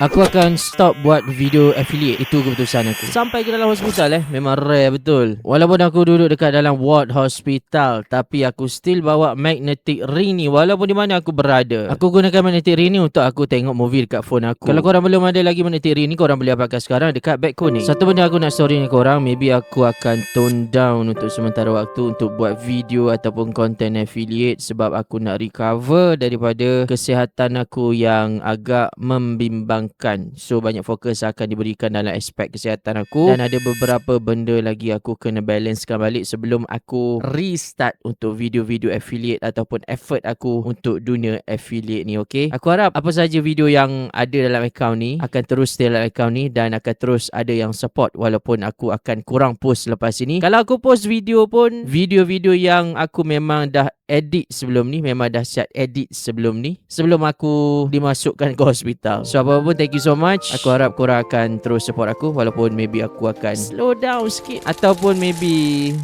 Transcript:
Aku akan stop buat video affiliate. Itu keputusan aku. Sampai ke dalam hospital memang rare betul. Walaupun aku duduk dekat dalam ward hospital, tapi aku still bawa magnetic ring ni walaupun di mana aku berada. Aku gunakan magnetic ring ni untuk aku tengok movie dekat phone aku. Kalau korang belum ada lagi magnetic ring ni, korang boleh dapatkan sekarang dekat beg kuning. Satu benda aku nak story dengan korang, maybe aku akan tone down untuk sementara waktu untuk buat video ataupun content affiliate sebab aku nak recover daripada kesihatan aku yang agak membimbangkan. So banyak fokus akan diberikan dalam aspek kesihatan aku, dan ada beberapa benda lagi aku kena balancekan balik sebelum aku restart untuk video-video affiliate ataupun effort aku untuk dunia affiliate ni. Okay, aku harap apa saja video yang ada dalam account ni akan terus stay dalam account ni dan akan terus ada yang support walaupun aku akan kurang post lepas ini. Kalau aku post video pun, video-video yang aku memang dah edit sebelum ni, memang dah siap edit sebelum ni, sebelum aku dimasukkan ke hospital. So apa pun, thank you so much. Aku harap korang akan terus support aku walaupun maybe aku akan slow down sikit ataupun maybe